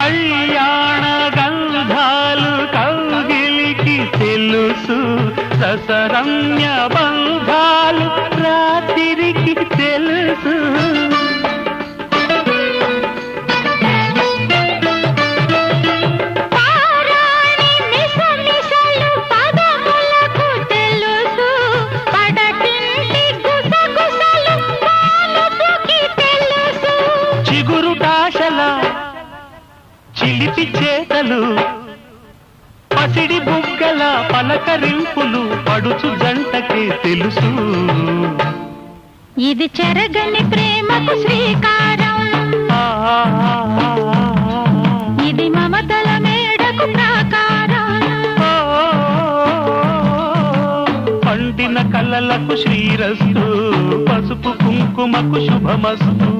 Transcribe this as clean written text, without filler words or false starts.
కళ్యాణ గంధాలు కౌగిలికి తెలుసు, రసరమ్య బంధాలు రాత్రికి తెలుసు. చిలిపి చేతలు పసిడి బుగ్గల పలకరింపులు పడుచు జంటకే తెలుసు. ఇది చెరగని ప్రేమకు శ్రీకారం, ఇది మమతల మేడకు ప్రాకారం. పండిన కలలకు శ్రీరస్తు, పసుపు కుంకుమకు శుభమస్తు.